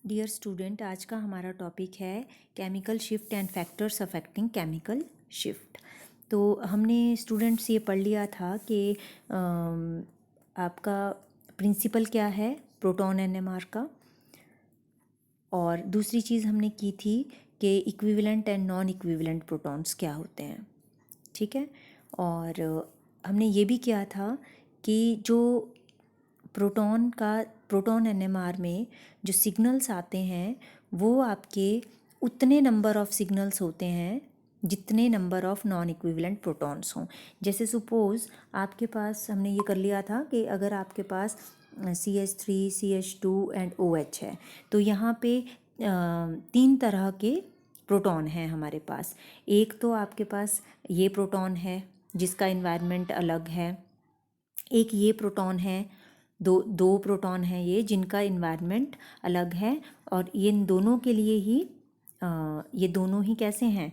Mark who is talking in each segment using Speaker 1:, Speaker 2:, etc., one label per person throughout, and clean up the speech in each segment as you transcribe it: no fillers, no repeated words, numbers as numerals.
Speaker 1: Dear student, आज का हमारा टॉपिक है chemical shift and factors affecting chemical shift. तो हमने स्टूडेंट्स ये पढ़ लिया था कि आपका प्रिंसिपल क्या है प्रोटॉन एनएमआर का, और दूसरी चीज़ हमने की थी कि equivalent and non equivalent protons क्या होते हैं। ठीक है, और हमने ये भी किया था कि जो प्रोटॉन एनएमआर में जो सिग्नल्स आते हैं वो आपके उतने नंबर ऑफ सिग्नल्स होते हैं जितने number of non equivalent protons हों। जैसे सपोज़ आपके पास, हमने ये कर लिया था कि अगर आपके पास CH3 CH2 एंड OH है, तो यहाँ पे 3 तरह के प्रोटॉन हैं हमारे पास। एक तो आपके पास ये प्रोटॉन है जिसका इन्वायरमेंट अलग है, एक ये प्रोटॉन है, दो प्रोटॉन हैं ये जिनका इन्वायरमेंट अलग है, और ये इन दोनों के लिए ही ये दोनों ही कैसे हैं,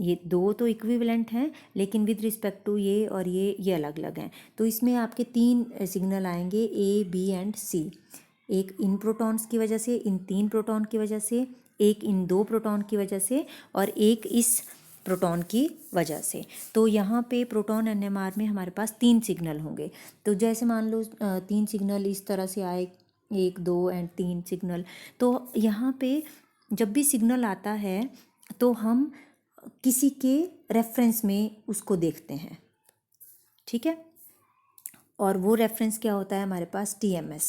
Speaker 1: ये दो तो इक्विवेलेंट हैं लेकिन विद रिस्पेक्ट टू ये और ये अलग अलग हैं। तो इसमें आपके 3 सिग्नल आएंगे A B एंड C। एक इन प्रोटॉन्स की वजह से, इन 3 प्रोटॉन की वजह से, एक इन 2 प्रोटॉन की वजह से, और एक इस प्रोटॉन की वजह से। तो यहाँ पे प्रोटॉन एनएमआर में हमारे पास 3 सिग्नल होंगे। तो जैसे मान लो 3 सिग्नल इस तरह से आए, 1 2 एंड 3 सिग्नल। तो यहाँ पे जब भी सिग्नल आता है तो हम किसी के रेफरेंस में उसको देखते हैं। ठीक है, और वो रेफरेंस क्या होता है हमारे पास, TMS।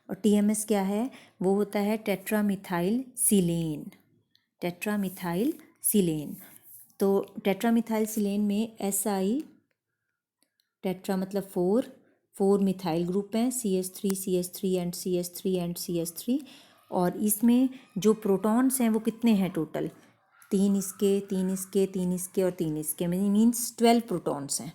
Speaker 1: और TMS क्या है, वो होता है टेट्रामिथाइल सिलेन। टेट्रामिथाइल सिलेन। तो टेट्रामिथाइल सिलेन में SI, टेट्रा मतलब 4 मिथाइल ग्रुप हैं, CH3 and CH3 and CH3। और इसमें जो प्रोटॉन्स हैं वो कितने हैं टोटल, 3 इसके, 3 इसके, 3 इसके और 3 इसके, मीन्स 12 प्रोटॉन्स हैं।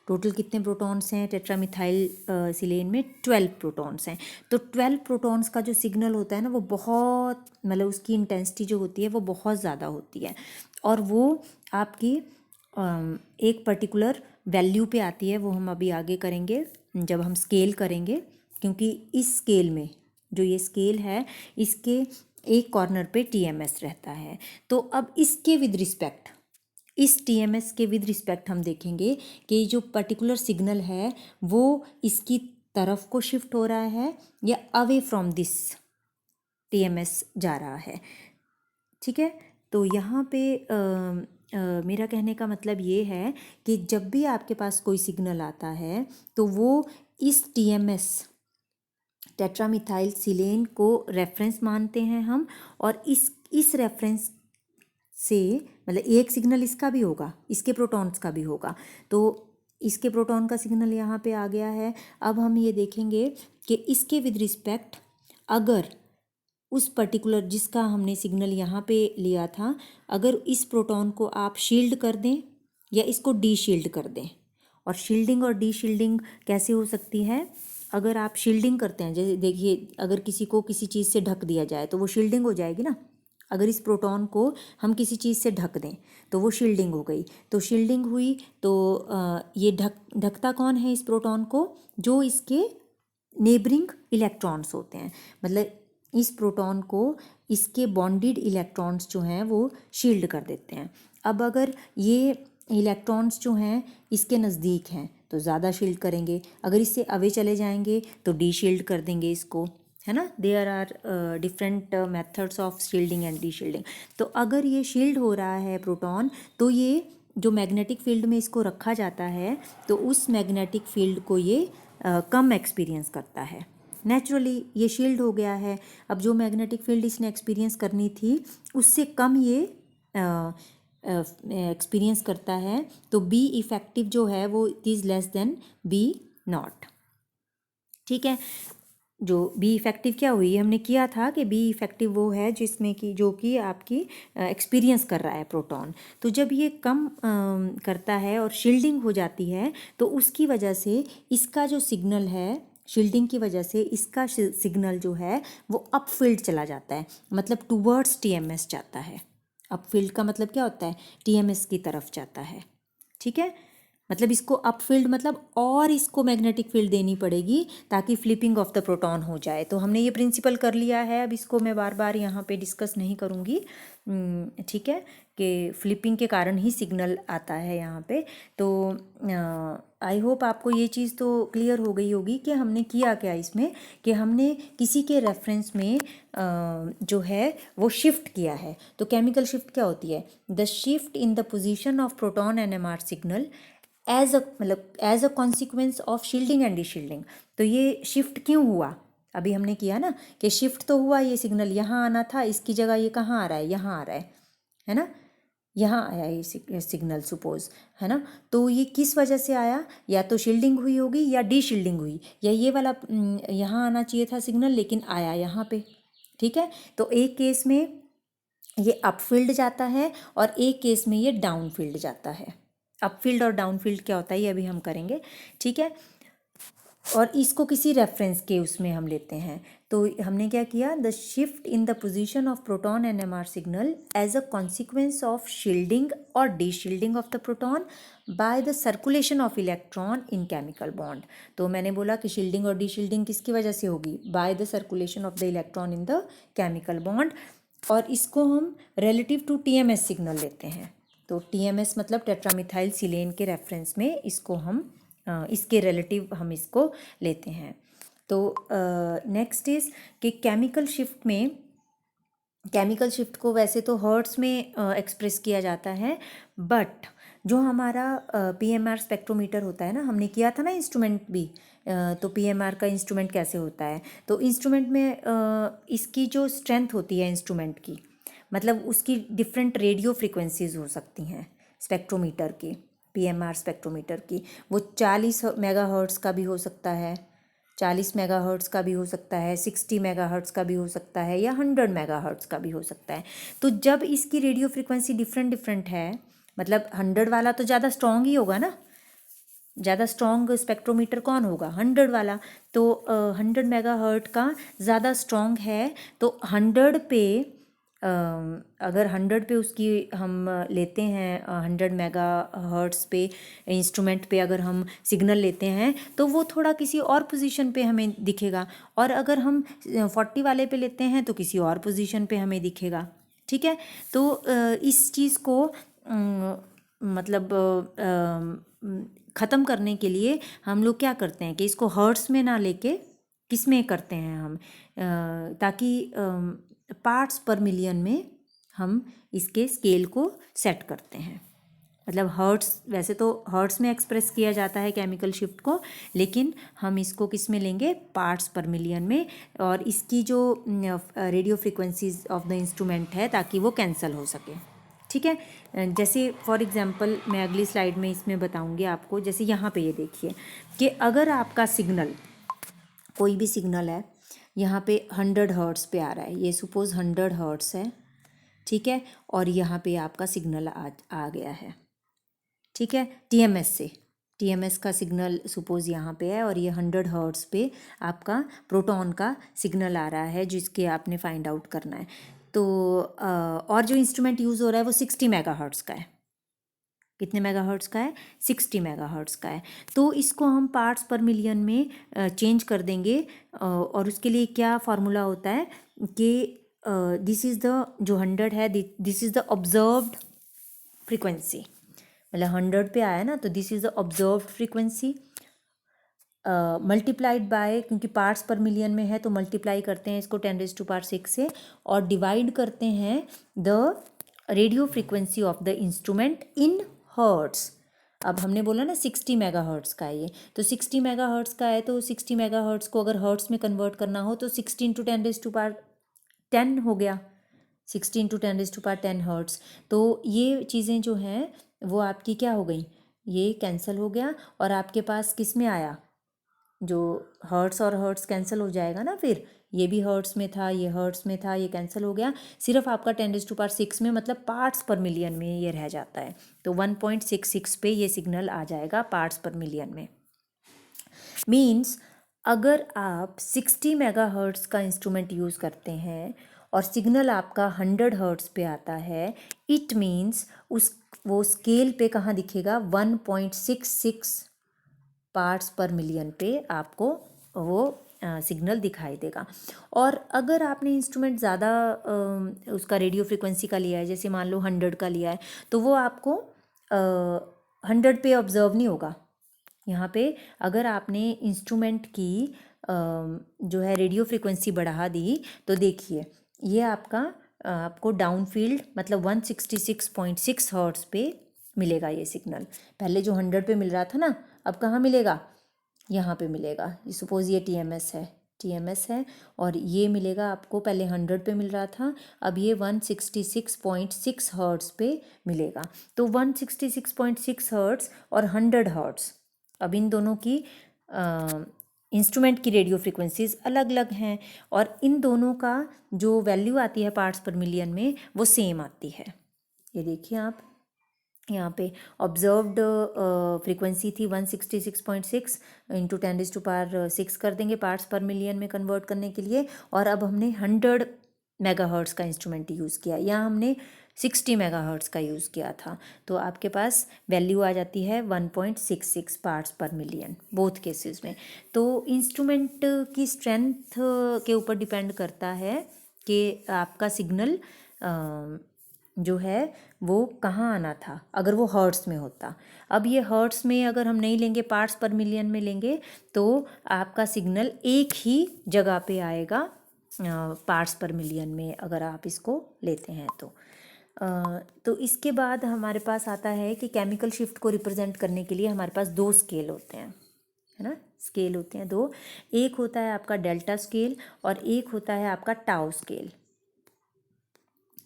Speaker 1: टोटल कितने प्रोटॉन्स हैं टेट्रामिथाइल सिलेन में, 12 प्रोटॉन्स हैं। तो 12 प्रोटॉन्स का जो सिग्नल होता है ना, वो बहुत, मतलब उसकी इंटेंसिटी जो होती है वो बहुत ज़्यादा होती है, और वो आपकी एक पर्टिकुलर वैल्यू पे आती है। वो हम अभी आगे करेंगे जब हम स्केल करेंगे, क्योंकि इस स्केल में, जो ये स्केल है, इसके एक कॉर्नर पे TMS रहता है। तो अब इसके विद रिस्पेक्ट, इस TMS के विद रिस्पेक्ट हम देखेंगे कि जो पर्टिकुलर सिग्नल है वो इसकी तरफ को शिफ्ट हो रहा है या अवे फ्रॉम दिस TMS जा रहा है। ठीक है, तो यहाँ पे मेरा कहने का मतलब ये है कि जब भी आपके पास कोई सिग्नल आता है तो वो इस TMS, टेट्रामिथाइल सिलेन को रेफरेंस मानते हैं हम, और इस रेफरेंस से, मतलब एक सिग्नल इसका भी होगा, इसके प्रोटॉन्स का भी होगा। तो इसके प्रोटॉन का सिग्नल यहाँ पे आ गया है। अब हम ये देखेंगे कि इसके विद रिस्पेक्ट अगर उस पर्टिकुलर जिसका हमने सिग्नल यहाँ पे लिया था, अगर इस प्रोटॉन को आप शील्ड कर दें या इसको डी शील्ड कर दें। और शील्डिंग और डी शील्डिंग कैसे हो सकती है, अगर आप शील्डिंग करते हैं, जैसे देखिए अगर किसी को किसी चीज़ से ढक दिया जाए तो वो शील्डिंग हो जाएगी ना। अगर इस प्रोटॉन को हम किसी चीज़ से ढक दें तो वो शील्डिंग हो गई। तो शील्डिंग हुई तो ये ढकता कौन है इस प्रोटॉन को, जो इसके नेबरिंग इलेक्ट्रॉन्स होते हैं। मतलब इस प्रोटॉन को इसके बॉन्डेड इलेक्ट्रॉन्स जो हैं वो शील्ड कर देते हैं। अब अगर ये इलेक्ट्रॉन्स जो हैं इसके नज़दीक हैं तो ज़्यादा शील्ड करेंगे, अगर इससे अवे चले जाएंगे तो डी शील्ड कर देंगे इसको, है ना। There are different methods of shielding and deshielding. तो अगर ये शील्ड हो रहा है प्रोटॉन, तो ये जो मैग्नेटिक फील्ड में इसको रखा जाता है तो उस मैग्नेटिक फील्ड को ये कम एक्सपीरियंस करता है। नेचुरली ये शील्ड हो गया है, अब जो मैग्नेटिक फील्ड इसने एक्सपीरियंस करनी थी उससे कम ये एक्सपीरियंस करता है। तो बी इफ़ेक्टिव जो है वो it is less than B not. ठीक है, जो बी इफ़ेक्टिव क्या हुई, हमने किया था कि बी इफ़ेक्टिव वो है जिसमें कि जो कि आपकी एक्सपीरियंस कर रहा है प्रोटॉन। तो जब ये कम करता है और शील्डिंग हो जाती है तो उसकी वजह से इसका जो सिग्नल है, शील्डिंग की वजह से इसका सिग्नल जो है वो अप फील्ड चला जाता है, मतलब टूवर्ड्स TMS जाता है। अप फील्ड का मतलब क्या होता है, TMS की तरफ जाता है। ठीक है, मतलब इसको अप फील्ड मतलब और इसको मैग्नेटिक फील्ड देनी पड़ेगी ताकि फ्लिपिंग ऑफ द प्रोटॉन हो जाए। तो हमने ये प्रिंसिपल कर लिया है, अब इसको मैं बार बार यहाँ पे डिस्कस नहीं करूँगी। ठीक है, कि फ्लिपिंग के कारण ही सिग्नल आता है यहाँ पे। तो आई होप आपको ये चीज़ तो क्लियर हो गई होगी कि हमने किया क्या इसमें, कि हमने किसी के रेफरेंस में जो है वो शिफ्ट किया है। तो केमिकल शिफ्ट क्या होती है? The shift in the position of proton and MR signal as a मतलब as a consequence of shielding and deshielding. तो ये शिफ्ट क्यों हुआ? अभी हमने किया ना कि शिफ्ट तो हुआ, ये सिग्नल यहाँ आना था, इसकी जगह ये कहाँ आ रहा है? यहाँ आ रहा है ना, यहाँ आया ये सिग्नल सपोज, है ना। तो ये किस वजह से आया? या तो शील्डिंग हुई होगी या डी शील्डिंग हुई, या ये वाला यहाँ आना चाहिए था सिग्नल लेकिन आया यहाँ पे। ठीक है, तो एक केस में ये अप फील्ड जाता है और एक केस में ये डाउन फील्ड जाता है। अप फील्ड और डाउन फील्ड क्या होता है ये अभी हम करेंगे। ठीक है, और इसको किसी रेफरेंस के उसमें हम लेते हैं। तो हमने क्या किया? The shift in the position of proton and MR signal as a consequence of shielding और deshielding of the proton by the circulation of electron in chemical bond. तो मैंने बोला कि शील्डिंग और डी शील्डिंग किसकी वजह से होगी? Bye the circulation of the electron in the chemical bond. और इसको हम रिलेटिव टू टीएमएस सिग्नल लेते हैं। तो टीएमएस मतलब टेट्रामिथाइल सिलेन के रेफरेंस में इसको हम इसके रिलेटिव हम इसको लेते हैं। तो नेक्स्ट इज़ कि केमिकल शिफ्ट को वैसे तो हर्ट्स में एक्सप्रेस किया जाता है, बट जो हमारा पीएमआर स्पेक्ट्रोमीटर होता है ना, हमने किया था ना इंस्ट्रूमेंट भी। तो पीएमआर का इंस्ट्रूमेंट कैसे होता है? तो इंस्ट्रूमेंट में इसकी जो स्ट्रेंथ होती है इंस्ट्रूमेंट की, मतलब उसकी डिफरेंट रेडियो फ्रिक्वेंसीज हो सकती हैं स्पेक्ट्रोमीटर की, पीएमआर स्पेक्ट्रोमीटर की। वो 40 मेगाहर्ट्ज़ का भी हो सकता है, 40 मेगाहर्ट्ज़ का भी हो सकता है, 60 मेगाहर्ट्ज़ का भी हो सकता है, या 100 मेगाहर्ट्ज़ का भी हो सकता है। तो जब इसकी रेडियो फ्रिक्वेंसी डिफरेंट है, मतलब 100 वाला तो ज़्यादा स्ट्रॉन्ग ही होगा ना, ज़्यादा स्ट्रॉन्ग स्पेक्ट्रोमीटर कौन होगा? 100 वाला। तो 100 मेगाहर्ट्ज़ का ज़्यादा स्ट्रॉन्ग है, तो 100 पे अगर 100 पे उसकी हम लेते हैं, 100 मेगाहर्ट्ज़ पे इंस्ट्रूमेंट पे अगर हम सिग्नल लेते हैं तो वो थोड़ा किसी और पोजीशन पे हमें दिखेगा, और अगर हम 40 वाले पे लेते हैं तो किसी और पोजीशन पे हमें दिखेगा। ठीक है, तो इस चीज़ को मतलब ख़त्म करने के लिए हम लोग क्या करते हैं कि इसको हर्ट्ज़ में ना लेके किस में करते हैं हम, ताकि पार्ट्स पर मिलियन में हम इसके स्केल को सेट करते हैं। मतलब हर्ट्स, वैसे तो हर्ट्स में एक्सप्रेस किया जाता है केमिकल शिफ्ट को, लेकिन हम इसको किस में लेंगे? पार्ट्स पर मिलियन में। और इसकी जो radio frequencies of the instrument है ताकि वो कैंसिल हो सके। ठीक है, जैसे फॉर एग्जांपल मैं अगली स्लाइड में इसमें बताऊंगी आपको। जैसे यहाँ पे ये देखिए कि अगर आपका सिग्नल, कोई भी सिग्नल है, यहाँ पे 100 हर्ट्ज़ पे आ रहा है, ये सपोज 100 हर्ट्ज़ है। ठीक है, और यहाँ पे आपका सिग्नल आ गया है। ठीक है, टीएमएस का सिग्नल सपोज यहाँ पे है, और ये 100 हर्ट्ज़ पे आपका प्रोटॉन का सिग्नल आ रहा है जिसके आपने फाइंड आउट करना है। तो और जो इंस्ट्रूमेंट यूज़ हो रहा है वो 60 मेगाहर्ट्ज़ का है। कितने मेगाहर्ट्ज़ का है? 60 मेगाहर्ट्ज़ का है। तो इसको हम पार्ट्स पर मिलियन में चेंज कर देंगे, और उसके लिए क्या फार्मूला होता है कि दिस इज़ द, जो 100 है, this is the observed frequency. मतलब 100 पे आया ना, तो this is the observed frequency multiplied by, क्योंकि पार्ट्स पर मिलियन में है तो मल्टीप्लाई करते हैं इसको 10⁻⁶ से, और डिवाइड करते हैं the radio frequency of the instrument in hertz. अब हमने बोला ना 60 मेगाहर्ट्ज़ का है ये, तो 60 मेगाहर्ट्ज़ का है, तो 60 मेगाहर्ट्ज़ को अगर हर्ट्स में कन्वर्ट करना हो तो 16 × 10⁻10 हो गया, 16 × 10⁻10 हर्ट्स। तो ये चीज़ें जो हैं वो आपकी क्या हो गई? ये कैंसिल हो गया, और आपके पास किस में आया? जो हर्ट्स और हर्ट्स कैंसिल हो जाएगा ना, फिर ये भी हर्ट्स में था, ये हर्ट्स में था, ये कैंसिल हो गया। सिर्फ आपका 10⁻6 में, मतलब पार्ट्स पर मिलियन में ये रह जाता है। तो 1.66 पे ये सिग्नल आ जाएगा पार्ट्स पर मिलियन में। मीन्स अगर आप 60 मेगाहर्ट्ज़ का इंस्ट्रूमेंट यूज़ करते हैं और सिग्नल आपका 100 हर्ट्ज़ पे आता है, इट मीन्स वो स्केल पे कहाँ दिखेगा, 1.66 पार्ट्स पर मिलियन पे आपको वो सिग्नल दिखाई देगा। और अगर आपने इंस्ट्रूमेंट ज़्यादा उसका रेडियो फ्रिक्वेंसी का लिया है, जैसे मान लो 100 का लिया है, तो वो आपको 100 पे ऑब्जर्व नहीं होगा। यहाँ पे अगर आपने इंस्ट्रूमेंट की जो है रेडियो फ्रिक्वेंसी बढ़ा दी, तो देखिए ये आपको डाउन फील्ड मतलब 166.6 हर्ट्ज़ पे मिलेगा ये सिग्नल। पहले जो 100 पे मिल रहा था ना, अब कहाँ मिलेगा, यहाँ पे मिलेगा। सपोज़ ये टीएमएस है और ये मिलेगा आपको, पहले 100 पे मिल रहा था, अब ये 166.6 हर्ट्ज़ पे मिलेगा। तो 166.6 हर्ट्ज़ और 100 हर्ट्ज़, अब इन दोनों की इंस्ट्रूमेंट की रेडियो फ्रिक्वेंसीज अलग अलग हैं और इन दोनों का जो वैल्यू आती है पार्ट्स पर मिलियन में वो सेम आती है। ये देखिए आप यहाँ पे ऑब्जर्व्ड फ्रीक्वेंसी थी 166.6 इंटू 10⁻⁶ कर देंगे पार्ट्स पर मिलियन में कन्वर्ट करने के लिए। और अब हमने 100 मेगाहर्ट्ज़ का इंस्ट्रूमेंट यूज़ किया, यहाँ हमने 60 मेगाहर्ट्ज़ का यूज़ किया था, तो आपके पास वैल्यू आ जाती है 1.66 पार्ट्स पर मिलियन बोथ केसेस में। तो इंस्ट्रूमेंट की स्ट्रेंथ के ऊपर डिपेंड करता है कि आपका सिग्नल जो है वो कहाँ आना था, अगर वो हर्ट्ज़ में होता। अब ये हर्ट्ज़ में अगर हम नहीं लेंगे, पार्ट्स पर मिलियन में लेंगे, तो आपका सिग्नल एक ही जगह पे आएगा पार्ट्स पर मिलियन में, अगर आप इसको लेते हैं तो इसके बाद हमारे पास आता है कि केमिकल शिफ्ट को रिप्रेजेंट करने के लिए हमारे पास 2 स्केल होते हैं, है ना, स्केल होते हैं 2। एक होता है आपका डेल्टा स्केल और एक होता है आपका टाउ स्केल।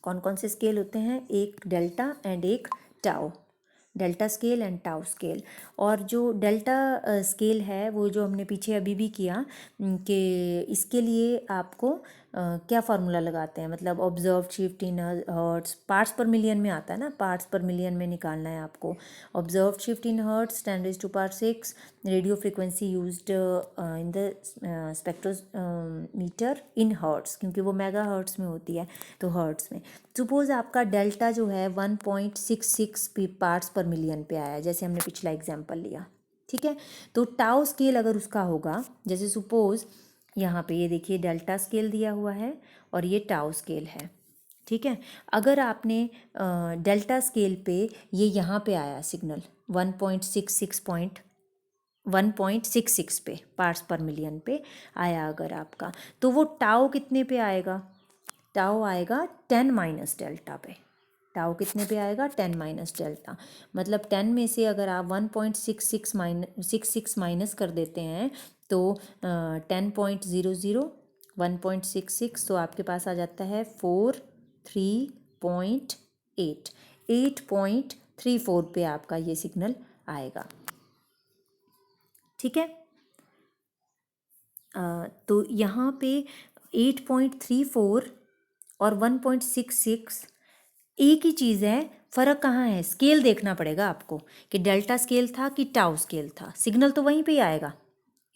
Speaker 1: कौन कौन से स्केल होते हैं, एक डेल्टा एंड एक tau, delta scale and tau scale. और जो डेल्टा स्केल है वो जो हमने पीछे अभी भी किया कि इसके लिए आपको क्या फार्मूला लगाते हैं, मतलब observed shift in hertz, parts पर मिलियन में आता है ना, पार्ट्स पर मिलियन में निकालना है आपको। Observed shift in hertz 10⁻⁶, radio frequency used in the spectrometer in hertz, क्योंकि वो मेगा हर्ट्ज़ में होती है तो हर्ट्ज़ में। सपोज़ आपका डेल्टा जो है 1.66 पार्ट्स पर मिलियन पे आया, जैसे हमने पिछला एग्जांपल लिया, ठीक है। तो टाउ स्केल अगर उसका होगा, जैसे सपोज़ यहाँ पे ये देखिए डेल्टा स्केल दिया हुआ है और ये टाउ स्केल है, ठीक है। अगर आपने डेल्टा स्केल पे ये यहाँ पे आया सिग्नल 1.66 पे पार्ट्स पर मिलियन पे आया अगर आपका, तो वो टाउ कितने पे आएगा, टाउ आएगा 10 माइनस डेल्टा पे। टाउ कितने पे आएगा, 10 माइनस डेल्टा, मतलब 10 में से अगर आप 1.66 माइनस कर देते हैं तो 10.00 1.66, तो आपके पास आ जाता है 438 8.34 पे आपका ये सिग्नल आएगा, ठीक है। तो यहाँ पे 8.34 और 1.66 एक ही चीज़ है, फ़र्क कहाँ है, स्केल देखना पड़ेगा आपको कि डेल्टा स्केल था कि टाउ स्केल था, सिग्नल तो वहीं पे ही आएगा।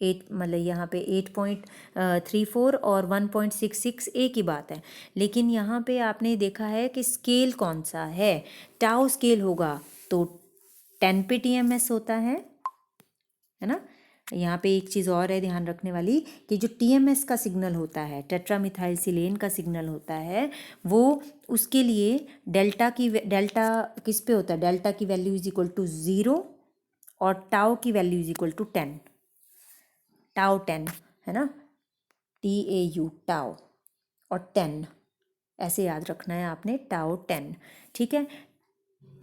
Speaker 1: 8 मतलब यहाँ पे 8.34 और 1.66 एक ही बात है, लेकिन यहाँ पे आपने देखा है कि स्केल कौन सा है, टाउ स्केल होगा तो 10 पे TMS होता है ना। यहाँ पे एक चीज़ और है ध्यान रखने वाली कि जो TMS का सिग्नल होता है, टेट्रामिथाइलसिलेन का सिग्नल होता है, वो उसके लिए डेल्टा किस पे होता है, डेल्टा की वैल्यू इज इक्वल टू 0 और टाउ की value is equal to 10, tau 10 है ना, TAU टाउ और 10 ऐसे याद रखना है आपने, टाउ 10, ठीक है।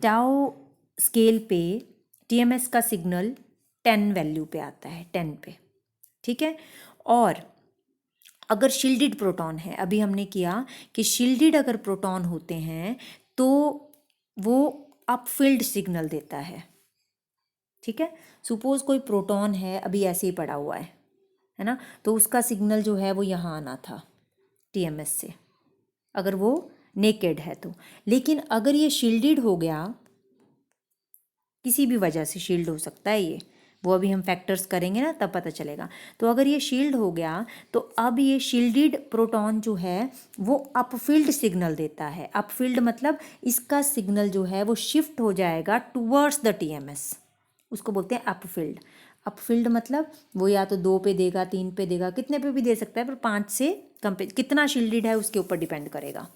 Speaker 1: टाउ स्केल पे TMS का सिग्नल 10 वैल्यू पे आता है, 10 पे, ठीक है। और अगर शील्डेड प्रोटॉन है, अभी हमने किया कि शील्डेड अगर प्रोटॉन होते हैं तो वो अपफील्ड सिग्नल देता है, ठीक है। सपोज कोई प्रोटॉन है अभी ऐसे ही पड़ा हुआ है ना, तो उसका सिग्नल जो है वो यहाँ आना था TMS से, अगर वो नेकेड है तो। लेकिन अगर ये शील्डेड हो गया, किसी भी वजह से शील्ड हो सकता है ये, वो अभी हम फैक्टर्स करेंगे ना तब पता चलेगा। तो अगर ये शील्ड हो गया तो अब ये शील्डेड प्रोटॉन जो है वो अपफील्ड सिग्नल देता है। अपफील्ड मतलब इसका सिग्नल जो है वो शिफ्ट हो जाएगा टुवर्ड्स द टीएमएस, उसको बोलते हैं अपफील्ड। अपफील्ड मतलब वो या तो 2 पे देगा, 3 पे देगा, कितने पे भी दे सकता है, पर 5 से कम पे कितना शील्डेड है उसके ऊपर डिपेंड करेगा।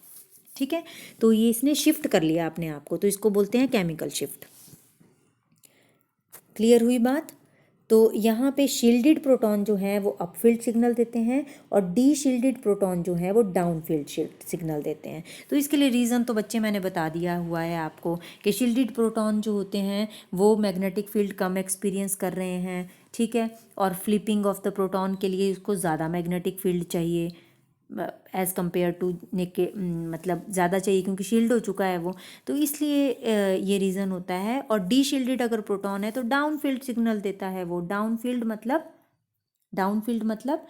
Speaker 1: ठीक है, तो ये इसने शिफ्ट कर लिया अपने आप को, तो इसको बोलते हैं केमिकल शिफ्ट। क्लियर हुई बात? तो यहाँ पे शील्डेड प्रोटॉन जो है वो अपफील्ड सिग्नल देते हैं और डी शील्डेड प्रोटॉन जो है वो डाउनफील्ड सिग्नल देते हैं। तो इसके लिए रीज़न तो बच्चे मैंने बता दिया हुआ है आपको कि शील्डेड प्रोटॉन जो होते हैं वो मैग्नेटिक फील्ड कम एक्सपीरियंस कर रहे हैं, ठीक है, और फ्लिपिंग ऑफ द प्रोटॉन के लिए उसको ज़्यादा मैग्नेटिक फील्ड चाहिए एज़ कम्पेयर टू मतलब ज़्यादा चाहिए क्योंकि शील्ड हो चुका है वो, तो इसलिए ये रीज़न होता है। और डी शील्डेड अगर प्रोटॉन है तो डाउन फील्ड सिग्नल देता है वो। डाउन फील्ड मतलब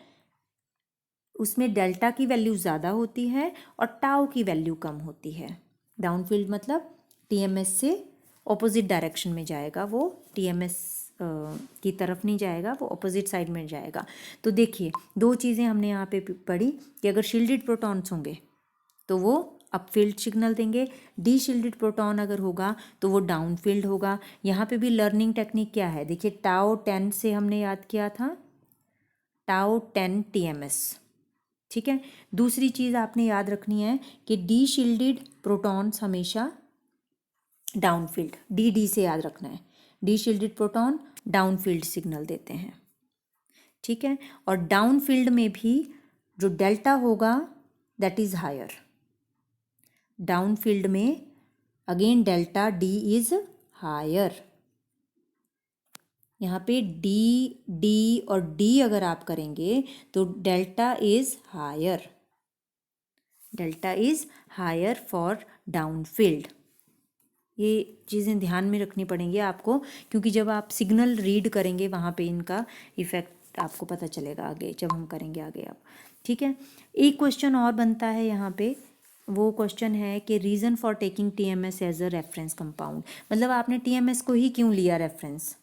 Speaker 1: उसमें डेल्टा की वैल्यू ज़्यादा होती है और टाउ की वैल्यू कम होती है। डाउन फील्ड मतलब टीएमएस से ऑपोजिट डायरेक्शन में जाएगा वो, टीएमएस की तरफ नहीं जाएगा, वो ऑपोजिट साइड में जाएगा। तो देखिए 2 चीज़ें हमने यहाँ पे पढ़ी कि अगर शील्डेड प्रोटॉन्स होंगे तो वो अपफील्ड सिग्नल देंगे, डी शील्डेड प्रोटॉन अगर होगा तो वो डाउन फील्ड होगा। यहाँ पे भी लर्निंग टेक्निक क्या है, देखिए टाउ 10 से हमने याद किया था, टाउ 10 टीएमएस, ठीक है। दूसरी चीज़ आपने याद रखनी है कि डी शील्डेड प्रोटॉन्स हमेशा डाउन फील्ड, डी से याद रखना है, D shielded proton down field signal देते हैं, ठीक है। और डाउन फील्ड में भी जो डेल्टा होगा that is higher. Downfield में again delta D is higher. यहाँ पे डी और डी अगर आप करेंगे तो delta is higher, delta is higher for downfield. ये चीज़ें ध्यान में रखनी पड़ेंगी आपको क्योंकि जब आप सिग्नल रीड करेंगे वहाँ पे इनका इफ़ेक्ट आपको पता चलेगा आगे जब हम करेंगे आगे आप, ठीक है। एक क्वेश्चन और बनता है यहाँ पे, वो क्वेश्चन है कि reason for taking TMS as a reference compound, मतलब आपने टीएमएस को ही क्यों लिया रेफरेंस।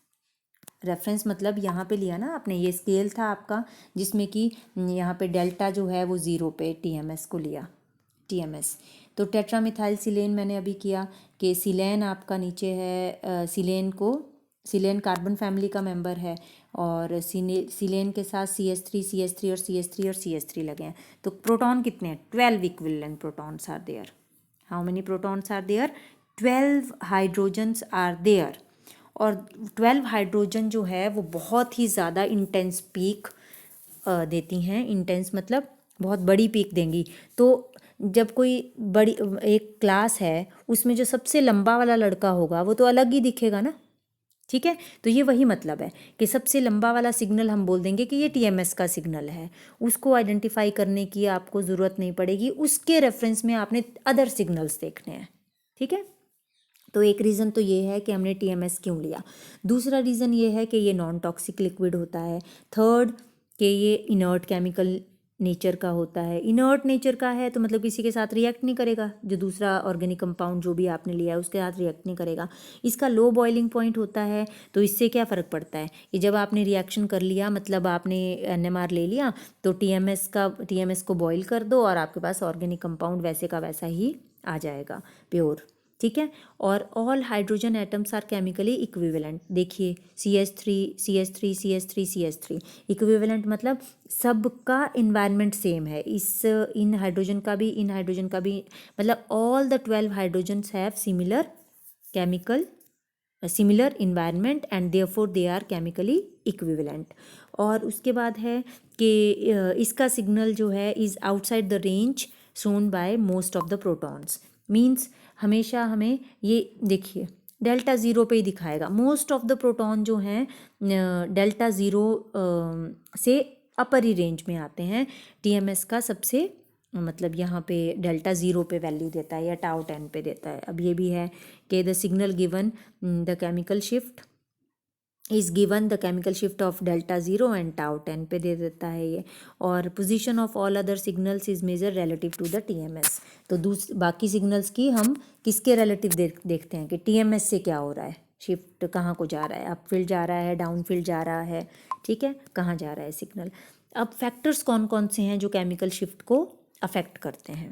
Speaker 1: रेफरेंस मतलब यहाँ पे लिया ना आपने, ये स्केल था आपका जिसमें कि यहाँ पे डेल्टा जो है वो 0 पे टीएमएस को लिया, टीएमएस। तो टेट्रामिथाइल सिलेन मैंने अभी किया कि सिलेन आपका नीचे है, सिलेन कार्बन फैमिली का मेंबर है और सिलेन के साथ CH3 और CH3 लगे हैं। तो प्रोटॉन कितने हैं, 12 equivalent protons are there. How many protons are there, 12 hydrogens are there. और 12 हाइड्रोजन जो है वो बहुत ही ज़्यादा इंटेंस पीक देती हैं। इंटेंस मतलब बहुत बड़ी पीक देंगी। तो जब कोई बड़ी एक क्लास है उसमें जो सबसे लंबा वाला लड़का होगा वो तो अलग ही दिखेगा ना, ठीक है। तो ये वही मतलब है कि सबसे लंबा वाला सिग्नल हम बोल देंगे कि ये टीएमएस का सिग्नल है, उसको आइडेंटिफाई करने की आपको ज़रूरत नहीं पड़ेगी, उसके रेफरेंस में आपने अदर सिग्नल्स देखने हैं, ठीक है। तो एक रीज़न तो ये है कि हमने टीएमएस क्यों लिया। दूसरा रीज़न ये है कि ये नॉन टॉक्सिक लिक्विड होता है। थर्ड कि ये इनर्ट केमिकल नेचर का होता है। इनर्ट नेचर का है तो मतलब किसी के साथ रिएक्ट नहीं करेगा, जो दूसरा ऑर्गेनिक कंपाउंड जो भी आपने लिया है उसके साथ रिएक्ट नहीं करेगा। इसका लो बॉइलिंग पॉइंट होता है, तो इससे क्या फ़र्क पड़ता है कि जब आपने रिएक्शन कर लिया मतलब आपने NMR ले लिया तो टीएमएस को बॉईल कर दो और आपके पास ऑर्गेनिक कंपाउंड वैसे का वैसा ही आ जाएगा, प्योर, ठीक है। और all hydrogen atoms are chemically equivalent. देखिए CH3 इक्विवेलेंट मतलब सबका इन्वायरमेंट सेम है, इन हाइड्रोजन का भी मतलब all the 12 hydrogens have similar environment and therefore they are chemically equivalent. और उसके बाद है कि इसका सिग्नल जो है is outside the range shown by most of the protons. Means हमेशा हमें ये देखिए डेल्टा 0 पे ही दिखाएगा। मोस्ट ऑफ द प्रोटॉन जो हैं डेल्टा 0 से अपर ही रेंज में आते हैं। टीएमएस का सबसे मतलब यहाँ पे डेल्टा 0 पे वैल्यू देता है या टाउ 10 पे देता है। अब ये भी है कि the signal given the chemical shift is given the chemical shift of delta 0 and tau 10 पे दे देता है ये। और position of all other signals is measure relative to the TMS. तो बाकी सिग्नल्स की हम किसके रिलेटिव देखते हैं कि टीएमएस से क्या हो रहा है, शिफ्ट कहाँ को जा रहा है, अप फील्ड जा रहा है, डाउन फील्ड जा रहा है, ठीक है, कहाँ जा रहा है सिग्नल। अब फैक्टर्स कौन कौन से हैं जो केमिकल शिफ्ट को अफेक्ट करते हैं।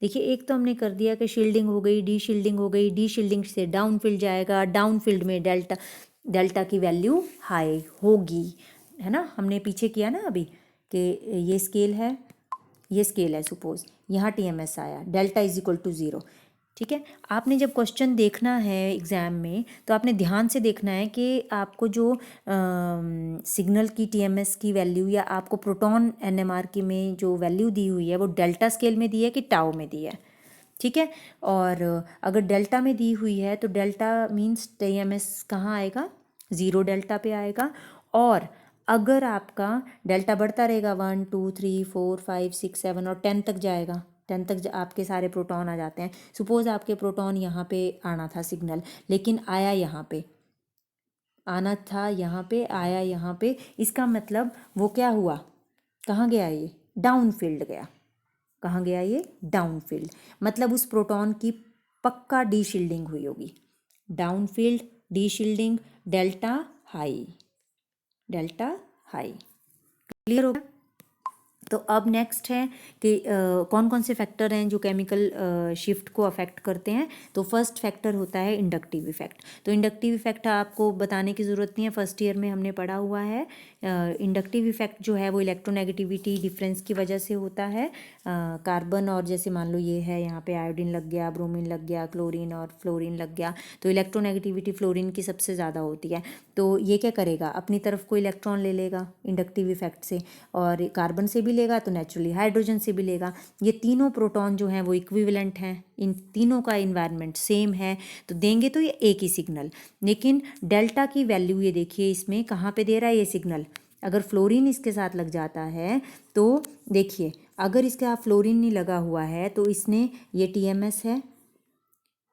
Speaker 1: देखिए, एक तो हमने कर दिया कि शील्डिंग हो गई, डी शील्डिंग हो गई, डी शील्डिंग से डाउन फील्ड जाएगा, डाउन फील्ड में डेल्टा की वैल्यू हाई होगी, है ना। हमने पीछे किया ना अभी कि ये स्केल है, ये स्केल है, सपोज यहाँ टीएमएस आया, डेल्टा इज इक्वल टू 0, ठीक है। आपने जब क्वेश्चन देखना है एग्ज़ाम में तो आपने ध्यान से देखना है कि आपको जो सिग्नल की टीएमएस की वैल्यू या आपको प्रोटॉन एनएमआर की में जो वैल्यू दी हुई है वो डेल्टा स्केल में दी है कि टाउ में दी है, ठीक है। और अगर डेल्टा में दी हुई है तो डेल्टा मीन्स टीएमएस कहाँ आएगा, 0 डेल्टा पे आएगा। और अगर आपका डेल्टा बढ़ता रहेगा 1 2 3 4 5 6 7 और 10 तक जाएगा, 10 तक आपके सारे प्रोटॉन आ जाते हैं। सपोज़ आपके प्रोटॉन यहाँ पे आना था सिग्नल, लेकिन आया यहाँ पे, आना था यहाँ पे, आया यहाँ पे, इसका मतलब वो क्या हुआ, कहाँ गया ये, डाउन फील्ड गया। कहाँ गया ये, डाउन फील्ड। मतलब उस प्रोटॉन की पक्का डी शील्डिंग हुई होगी, down field, D shielding, delta high, delta high. Clear हो गया। तो अब नेक्स्ट है कि कौन कौन से फैक्टर हैं जो केमिकल शिफ्ट को अफेक्ट करते हैं। तो फर्स्ट फैक्टर होता है इंडक्टिव इफेक्ट। तो इंडक्टिव इफेक्ट नहीं बताने की ज़रूरत नहीं है, फर्स्ट ईयर में हमने पढ़ा हुआ है। इंडक्टिव इफेक्ट जो है वो इलेक्ट्रोनेगेटिविटी डिफरेंस की वजह से होता है। कार्बन और जैसे मान लो ये है, यहाँ पे आयोडीन लग गया, ब्रोमीन लग गया, क्लोरीन और फ्लोरीन लग गया, तो इलेक्ट्रोनेगेटिविटी फ्लोरीन की सबसे ज़्यादा होती है। तो ये क्या करेगा, अपनी तरफ को इलेक्ट्रॉन ले लेगा इंडक्टिव इफेक्ट से, और कार्बन से भी लेगा तो नेचुरली हाइड्रोजन से भी लेगा। ये तीनों प्रोटॉन जो हैं वो इक्विवेलेंट हैं, इन तीनों का इन्वायरमेंट सेम है, तो देंगे तो ये एक ही सिग्नल। लेकिन डेल्टा की वैल्यू ये देखिए इसमें कहाँ पे दे रहा है ये सिग्नल। अगर फ्लोरीन इसके साथ लग जाता है तो देखिए, अगर इसके साथ फ्लोरीन नहीं लगा हुआ है तो इसने, ये टीएमएस है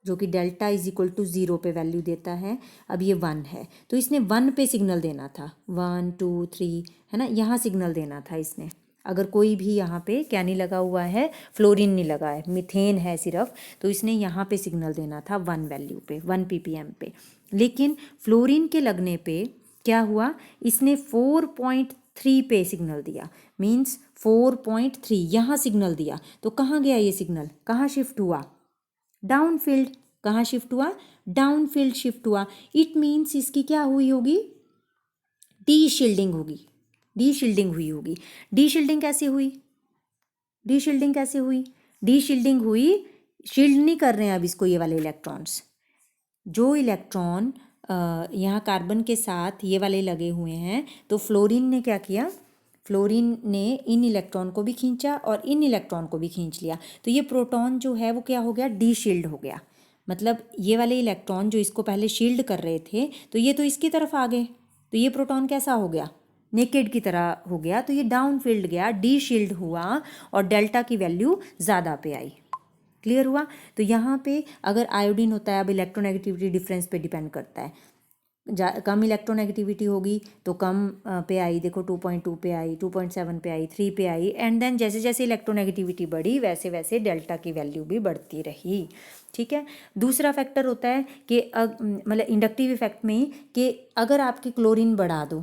Speaker 1: जो कि डेल्टा इज इक्वल टू 0 पे वैल्यू देता है। अब ये 1 है तो इसने 1 पे सिग्नल देना था, 1 2 3, है ना, यहाँ सिग्नल देना था इसने। अगर कोई भी यहाँ पे क्या नहीं लगा हुआ है, फ्लोरीन नहीं लगा है, मीथेन है सिर्फ, तो इसने यहाँ पे सिग्नल देना था 1 वैल्यू पे, 1 ppm पे। लेकिन फ्लोरीन के लगने पे क्या हुआ, इसने 4.3 पे सिग्नल दिया, मीन्स 4.3 यहाँ सिग्नल दिया। तो कहाँ गया ये सिग्नल, कहाँ शिफ्ट हुआ, डाउन फील्ड। कहाँ शिफ्ट हुआ, डाउन फील्ड शिफ्ट हुआ। इट मीन्स इसकी क्या हुई होगी, डी शील्डिंग होगी, डी शील्डिंग हुई होगी। डी शील्डिंग कैसे हुई, डी शील्डिंग कैसे हुई, डी शील्डिंग हुई, शील्ड नहीं कर रहे हैं अब इसको ये वाले इलेक्ट्रॉन्स, जो इलेक्ट्रॉन यहाँ कार्बन के साथ ये वाले लगे हुए हैं, तो फ्लोरीन ने क्या किया, फ्लोरीन ने इन इलेक्ट्रॉन को भी खींचा और इन इलेक्ट्रॉन को भी खींच लिया। तो ये प्रोटॉन जो है वो क्या हो गया, डी शील्ड हो गया। मतलब ये वाले इलेक्ट्रॉन जो इसको पहले शील्ड कर रहे थे तो ये तो इसकी तरफ आ गए, तो ये प्रोटॉन कैसा हो गया, नेकेड की तरह हो गया। तो ये डाउन फील्ड गया, डी शील्ड हुआ और डेल्टा की वैल्यू ज़्यादा पे आई। क्लियर हुआ। तो यहाँ पे अगर आयोडीन होता है, अब इलेक्ट्रोनेगेटिविटी डिफरेंस पे डिपेंड करता है, कम इलेक्ट्रोनेगेटिविटी होगी तो कम पे आई, देखो 2.2 पे आई, 2.7 पे आई, 3 पे आई, एंड देन जैसे जैसे इलेक्ट्रोनेगेटिविटी बढ़ी वैसे वैसे डेल्टा की वैल्यू भी बढ़ती रही, ठीक है। दूसरा फैक्टर होता है कि मतलब इंडक्टिव इफेक्ट में कि अगर आपकी क्लोरीन बढ़ा दो,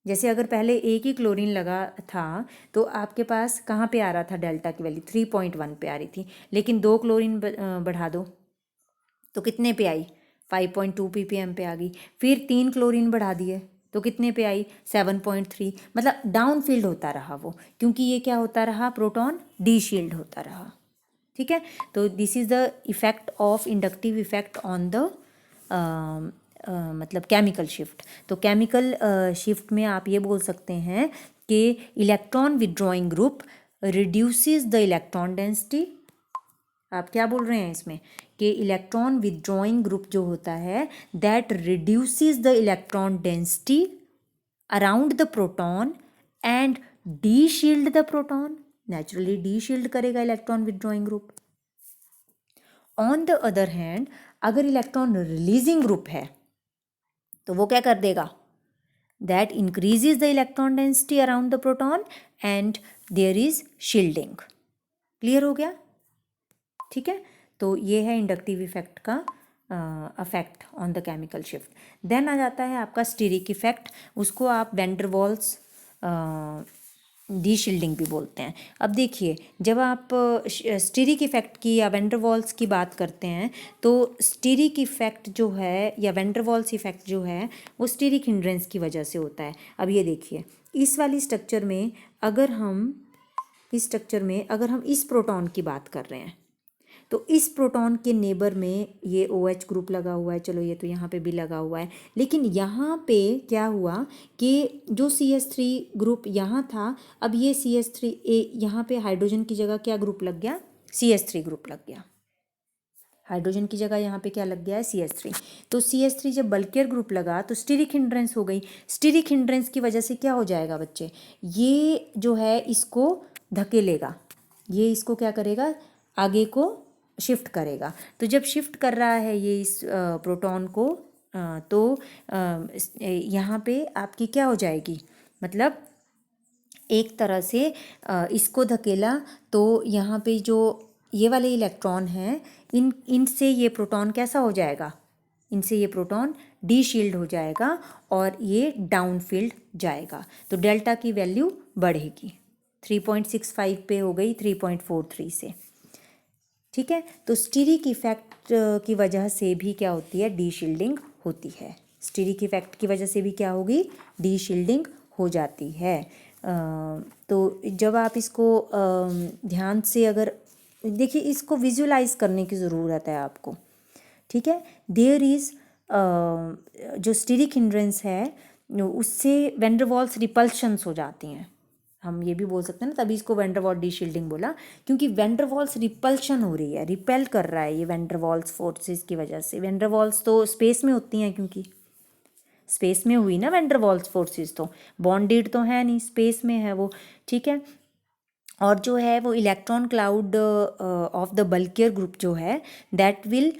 Speaker 1: जैसे अगर पहले एक ही क्लोरीन लगा था तो आपके पास कहाँ पे आ रहा था, डेल्टा की वैल्यू 3.1 पे आ रही थी, लेकिन 2 क्लोरीन बढ़ा दो तो कितने पे आई, 5.2 ppm पे आ गई। फिर 3 क्लोरीन बढ़ा दिए तो कितने पे आई, 7.3। मतलब डाउन फील्ड होता रहा वो, क्योंकि ये क्या होता रहा, प्रोटॉन डी शील्ड होता रहा, ठीक है। तो this is the effect of inductive effect on the मतलब केमिकल शिफ्ट। तो केमिकल शिफ्ट में आप ये बोल सकते हैं कि electron withdrawing group reduces the electron density. आप क्या बोल रहे हैं इसमें कि इलेक्ट्रॉन विड्रॉइंग ग्रुप जो होता है that reduces the electron density around the proton and deshield the proton. Naturally deshield करेगा electron withdrawing group. On the other hand अगर इलेक्ट्रॉन रिलीजिंग ग्रुप है तो वो क्या कर देगा, that increases the electron density around the proton and there is shielding. Clear हो गया, ठीक है। तो ये है इंडक्टिव इफेक्ट का affect on the chemical shift. Then आ जाता है आपका स्टीरिक इफेक्ट, उसको आप वैन डर वाल्स डीशिल्डिंग भी बोलते हैं। अब देखिए, जब आप स्टीरिक इफेक्ट की या वैन डर वाल्स की बात करते हैं तो स्टीरिक इफेक्ट जो है या वैन डर वाल्स इफेक्ट जो है वो स्टीरिक हिंड्रेंस की वजह से होता है। अब ये देखिए, इस वाली स्ट्रक्चर में अगर हम इस प्रोटॉन की बात कर रहे हैं तो इस प्रोटॉन के नेबर में ये OH ग्रुप लगा हुआ है, चलो ये तो यहाँ पे भी लगा हुआ है, लेकिन यहाँ पे क्या हुआ कि जो CH3 ग्रुप यहाँ था, अब ये CH3 यहाँ पे हाइड्रोजन की जगह क्या ग्रुप लग गया, CH3 ग्रुप लग गया। हाइड्रोजन की जगह यहाँ पे क्या लग गया है, CH3। तो CH3 जब बल्कियर ग्रुप लगा तो स्टीरिक हिंड्रेंस हो गई। स्टीरिक हिंड्रेंस की वजह से क्या हो जाएगा बच्चे, ये जो है इसको धकेलेगा, ये इसको क्या करेगा, आगे को शिफ्ट करेगा। तो जब शिफ्ट कर रहा है ये इस प्रोटॉन को तो यहाँ पे आपकी क्या हो जाएगी, मतलब एक तरह से इसको धकेला तो यहाँ पे जो ये वाले इलेक्ट्रॉन हैं इनसे ये प्रोटॉन कैसा हो जाएगा, इनसे ये प्रोटॉन डी शील्ड हो जाएगा और ये डाउन फील्ड जाएगा। तो डेल्टा की वैल्यू बढ़ेगी, 3.65 पे हो गई 3.43 से। ठीक है, तो स्टीरिक इफेक्ट की वजह से भी क्या होती है, डी शील्डिंग होती है। स्टीरिक इफेक्ट की वजह से भी क्या होगी, डी शील्डिंग हो जाती है। तो जब आप इसको ध्यान से अगर देखिए, इसको विजुलाइज करने की ज़रूरत है आपको। ठीक है, देयर इज़ जो स्टीरिक हिंड्रेंस है उससे वैन डर वाल्स रिपल्शंस हो जाती हैं, हम ये भी बोल सकते हैं ना, तभी इसको van der Waals D shielding बोला, क्योंकि वैन डर वाल्स रिपल्शन हो रही है, रिपेल कर रहा है ये वैन डर वाल्स फोर्सेस की वजह से। वैन डर वाल्स तो स्पेस में होती हैं, क्योंकि स्पेस में हुई ना वैन डर वाल्स फोर्सेस, तो बॉन्डेड तो है नहीं, स्पेस में है वो। ठीक है, और जो है वो electron cloud of the bulkier group जो है that will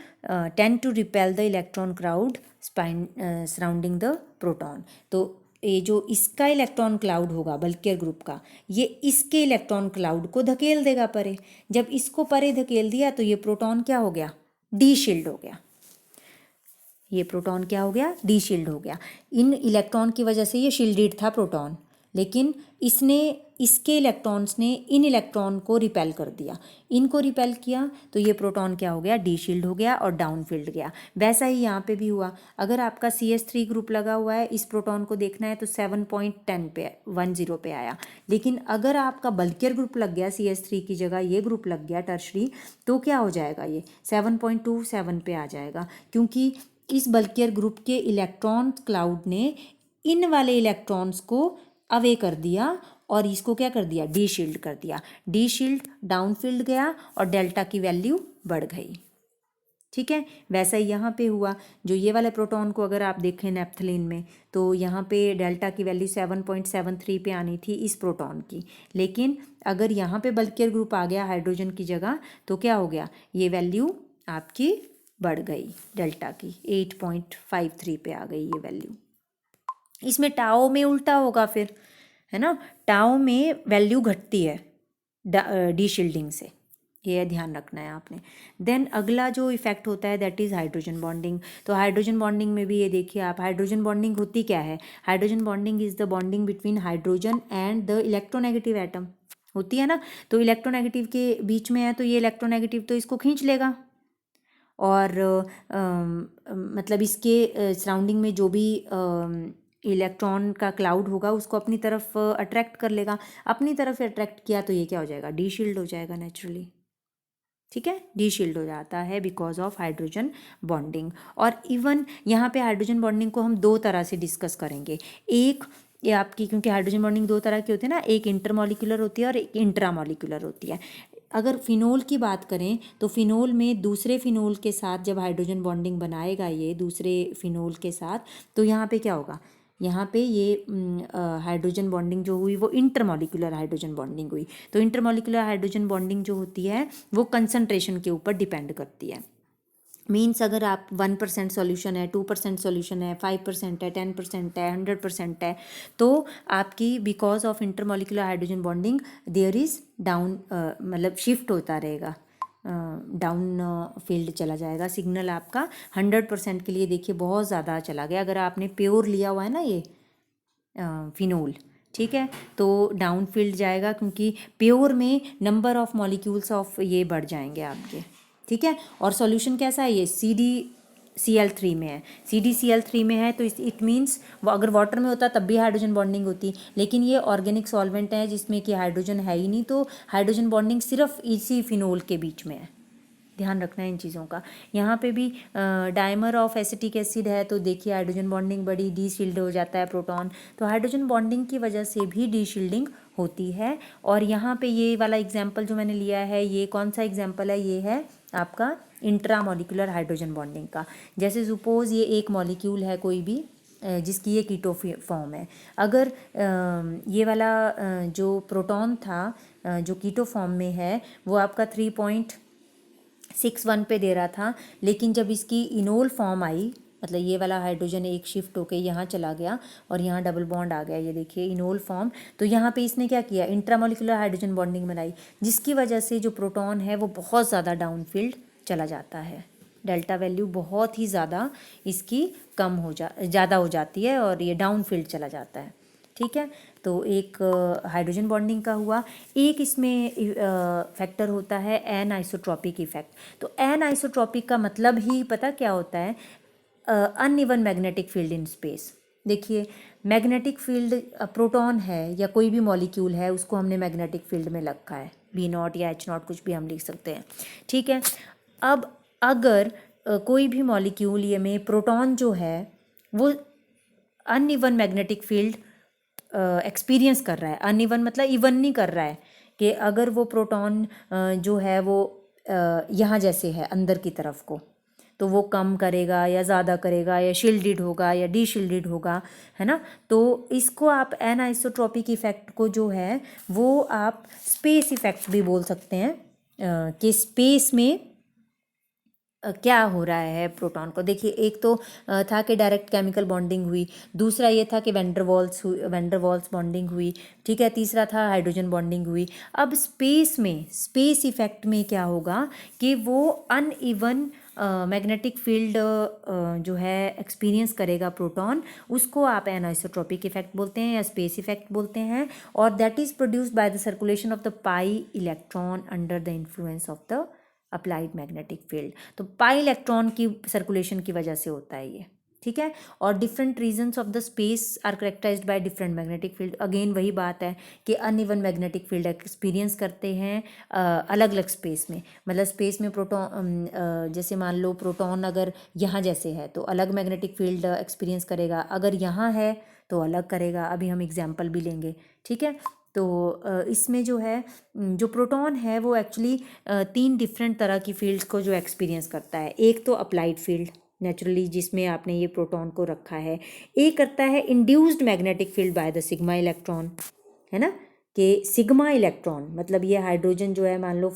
Speaker 1: tend to repel the electron cloud surrounding the proton. तो ये जो इसका इलेक्ट्रॉन क्लाउड होगा बल्कियर ग्रुप का, ये इसके इलेक्ट्रॉन क्लाउड को धकेल देगा परे। जब इसको परे धकेल दिया तो ये प्रोटॉन क्या हो गया, डी शील्ड हो गया। ये प्रोटॉन क्या हो गया, डी शील्ड हो गया। इन इलेक्ट्रॉन की वजह से ये शील्डेड था प्रोटॉन, लेकिन इसके इलेक्ट्रॉन्स ने इन इलेक्ट्रॉन को रिपेल कर दिया, इनको रिपेल किया तो ये प्रोटॉन क्या हो गया, डी शील्ड हो गया और डाउन फील्ड गया। वैसा ही यहाँ पे भी हुआ, अगर आपका CH3 ग्रुप लगा हुआ है, इस प्रोटॉन को देखना है तो 7.10 पे 10 पे आया, लेकिन अगर आपका बल्कियर ग्रुप लग गया, CH3 की जगह ये ग्रुप लग गया टर्शरी, तो क्या हो जाएगा, ये 7.27 पे आ जाएगा, क्योंकि इस बल्कियर ग्रुप के इलेक्ट्रॉन क्लाउड ने इन वाले इलेक्ट्रॉन्स को अवे कर दिया और इसको क्या कर दिया, डी शील्ड कर दिया। डी शील्ड डाउन फील्ड गया और डेल्टा की वैल्यू बढ़ गई। ठीक है, वैसा ही यहाँ पे हुआ, जो ये वाले प्रोटॉन को अगर आप देखें नेप्थलीन में तो यहाँ पे डेल्टा की वैल्यू 7.73 पे आनी थी इस प्रोटॉन की, लेकिन अगर यहाँ पे बल्कियर ग्रुप आ गया हाइड्रोजन की जगह तो क्या हो गया, ये वैल्यू आपकी बढ़ गई, डेल्टा की 8.53 पे आ गई ये वैल्यू। इसमें टाओ में उल्टा होगा फिर, है ना, टाओ में वैल्यू घटती है डी शील्डिंग से, ये ध्यान रखना है आपने। देन अगला जो इफेक्ट होता है दैट इज़ हाइड्रोजन बॉन्डिंग। तो हाइड्रोजन बॉन्डिंग में भी ये देखिए आप, हाइड्रोजन बॉन्डिंग होती क्या है, hydrogen bonding is the bonding between hydrogen and the electronegative atom, होती है ना। तो इलेक्ट्रोनेगेटिव के बीच में है तो ये इलेक्ट्रोनेगेटिव तो इसको खींच लेगा और मतलब इसके सराउंडिंग में जो भी इलेक्ट्रॉन का क्लाउड होगा उसको अपनी तरफ अट्रैक्ट कर लेगा, अपनी तरफ अट्रैक्ट किया तो ये क्या हो जाएगा, डी शील्ड हो जाएगा नेचुरली। ठीक है, डी शील्ड हो जाता है बिकॉज ऑफ हाइड्रोजन बॉन्डिंग। और इवन यहाँ पे हाइड्रोजन बॉन्डिंग को हम दो तरह से डिस्कस करेंगे। एक ये आपकी, क्योंकि हाइड्रोजन बॉन्डिंग दो तरह की होती है ना, एक इंटरमॉलिक्यूलर होती है और एक इंट्रामॉलिक्यूलर होती है। अगर फिनोल की बात करें तो फिनोल में दूसरे फिनोल के साथ जब हाइड्रोजन बॉन्डिंग बनाएगा ये दूसरे फिनोल के साथ, तो यहाँ पे क्या होगा, यहाँ पे ये हाइड्रोजन बॉन्डिंग जो हुई वो इंटरमॉलिक्यूलर हाइड्रोजन बॉन्डिंग हुई। तो इंटरमॉलिक्यूलर हाइड्रोजन बॉन्डिंग जो होती है वो कंसंट्रेशन के ऊपर डिपेंड करती है। मीन्स अगर आप 1% सॉल्यूशन है, 2% सॉल्यूशन है, 5% है, 10% है, 100% है, तो आपकी because of intermolecular hydrogen bonding there is down, मतलब शिफ्ट होता रहेगा, डाउन फील्ड चला जाएगा। सिग्नल आपका 100% के लिए देखिए बहुत ज़्यादा चला गया। अगर आपने प्योर लिया हुआ है ना ये फिनोल, ठीक है, तो डाउन फील्ड जाएगा, क्योंकि प्योर में नंबर ऑफ मॉलिक्यूल्स ऑफ ये बढ़ जाएंगे आपके, ठीक है। और सॉल्यूशन कैसा है, ये CdCl3 में है। CdCl3 में है तो इट मीन्स अगर वाटर में होता तब भी हाइड्रोजन बॉन्डिंग होती, लेकिन ये ऑर्गेनिक सॉल्वेंट है जिसमें कि हाइड्रोजन है ही नहीं, तो हाइड्रोजन बॉन्डिंग सिर्फ इसी फिनोल के बीच में है। ध्यान रखना है इन चीज़ों का। यहाँ पे भी डाइमर ऑफ एसिटिक एसिड है तो देखिए हाइड्रोजन बॉन्डिंग बड़ी, डी शील्ड हो जाता है प्रोटॉन, तो हाइड्रोजन बॉन्डिंग की वजह से भी डी शील्डिंग होती है। और यहाँ पे ये वाला एग्जाम्पल जो मैंने लिया है, ये कौन सा एग्जाम्पल है, ये है आपका इंट्रामोलिकुलर हाइड्रोजन बॉन्डिंग का। जैसे सपोज ये एक मॉलिक्यूल है कोई भी जिसकी ये कीटो फॉर्म है, अगर ये वाला जो प्रोटॉन था जो कीटो फॉर्म में है वो आपका 3.61 पे दे रहा था, लेकिन जब इसकी इनोल फॉर्म आई, मतलब ये वाला हाइड्रोजन एक शिफ्ट होके यहाँ चला गया और यहाँ डबल बॉन्ड आ गया, ये देखिए इनोल फॉर्म, तो यहाँ पे इसने क्या किया, इंट्रामोलिकुलर हाइड्रोजन बॉन्डिंग बनाई, जिसकी वजह से जो प्रोटॉन है वो बहुत ज़्यादा डाउन फील्ड चला जाता है। डेल्टा वैल्यू बहुत ही ज़्यादा इसकी ज़्यादा हो जाती है और ये डाउन फील्ड चला जाता है, ठीक है। तो एक हाइड्रोजन बॉन्डिंग का हुआ। एक इसमें फैक्टर होता है एन आइसोट्रॉपिक इफेक्ट। तो एन आइसोट्रॉपिक का मतलब ही पता क्या होता है, uneven magnetic field in space. देखिए मैग्नेटिक फील्ड प्रोटॉन है या कोई भी मॉलिक्यूल है, उसको हमने मैग्नेटिक फील्ड में रखा है, B0 या H0 कुछ भी हम लिख सकते हैं, ठीक है। अब अगर कोई भी मॉलिक्यूल ये में प्रोटॉन जो है वो अनइवन मैग्नेटिक फील्ड एक्सपीरियंस कर रहा है, अनइवन मतलब इवन नहीं कर रहा है, कि अगर वो प्रोटॉन जो है वो यहाँ जैसे है अंदर की तरफ को, तो वो कम करेगा या ज़्यादा करेगा या शील्डेड होगा या डी शील्डेड होगा, है ना। तो इसको आप एन आइसोट्रॉपिक इफेक्ट को जो है वो आप स्पेस इफेक्ट भी बोल सकते हैं, कि स्पेस में क्या हो रहा है प्रोटॉन को। देखिए एक तो था कि डायरेक्ट केमिकल बॉन्डिंग हुई, दूसरा ये था कि वेंडरवॉल्स बॉन्डिंग हुई, ठीक है, तीसरा था हाइड्रोजन बॉन्डिंग हुई। अब स्पेस इफेक्ट में क्या होगा कि वो अनइवन मैग्नेटिक फील्ड जो है एक्सपीरियंस करेगा प्रोटॉन, उसको आप एनाइसोट्रॉपिक इफेक्ट बोलते हैं या स्पेस इफेक्ट बोलते हैं, और that is produced by the circulation of the pi electron under the influence of the applied magnetic field. तो पाई इलेक्ट्रॉन की सर्कुलेशन की वजह से होता है ये, ठीक है। और different regions of the space are characterized by different magnetic field. Again वही बात है कि अनइवन मैग्नेटिक फील्ड एक्सपीरियंस करते हैं अलग अलग स्पेस में। मतलब स्पेस में प्रोटॉन जैसे मान लो प्रोटॉन अगर यहाँ जैसे है तो अलग मैग्नेटिक फील्ड एक्सपीरियंस करेगा, अगर यहाँ है तो अलग करेगा। अभी हम एग्जाम्पल भी लेंगे, ठीक है। तो इसमें जो है जो प्रोटॉन है वो एक्चुअली 3 डिफरेंट तरह की फील्ड्स को जो एक्सपीरियंस करता है। एक तो अप्लाइड फील्ड नेचुरली जिसमें आपने ये प्रोटॉन को रखा है, एक करता है induced magnetic field by the sigma electron, है ना, कि सिग्मा इलेक्ट्रॉन मतलब ये हाइड्रोजन जो है मान लो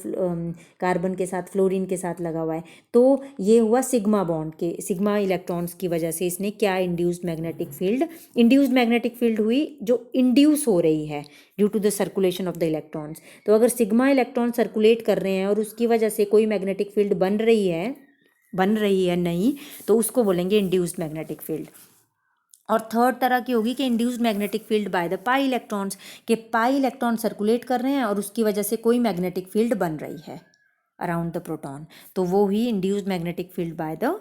Speaker 1: कार्बन के साथ फ्लोरीन के साथ लगा हुआ है, तो ये हुआ सिग्मा बॉन्ड के सिग्मा इलेक्ट्रॉन्स की वजह से इसने क्या इंड्यूस्ड मैग्नेटिक फील्ड हुई जो इंड्यूस हो रही है due to the circulation of the electrons. तो अगर सिग्मा इलेक्ट्रॉन सर्कुलेट कर रहे हैं और उसकी वजह से कोई मैग्नेटिक फील्ड बन रही है नहीं, तो उसको बोलेंगे इंड्यूस्ड मैग्नेटिक फील्ड। और थर्ड तरह की होगी कि induced magnetic field by the pi electrons, के पाई इलेक्ट्रॉन सर्कुलेट कर रहे हैं और उसकी वजह से कोई मैग्नेटिक फील्ड बन रही है अराउंड द प्रोटॉन, तो वो ही induced magnetic field by the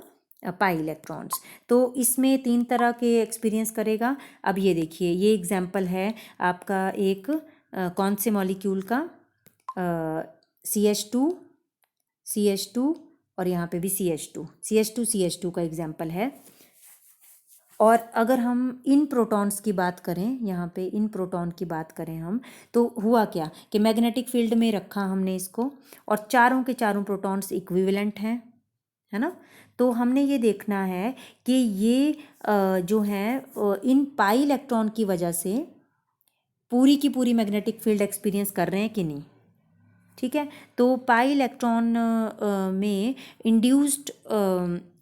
Speaker 1: pi electrons. तो इसमें 3 तरह के एक्सपीरियंस करेगा। अब ये देखिए ये एग्जाम्पल है आपका एक कौन से मॉलिक्यूल का, CH2 और यहाँ पे भी CH2 का एग्जाम्पल है। और अगर हम इन प्रोटॉन्स की बात करें, यहाँ पे इन प्रोटॉन की बात करें हम, तो हुआ क्या कि मैग्नेटिक फील्ड में रखा हमने इसको और चारों के चारों प्रोटॉन्स इक्विवेलेंट हैं, है ना। तो हमने ये देखना है कि ये जो है इन पाई इलेक्ट्रॉन की वजह से पूरी की पूरी मैग्नेटिक फील्ड एक्सपीरियंस कर रहे हैं कि नहीं, ठीक है। तो पाई इलेक्ट्रॉन में इंड्यूस्ड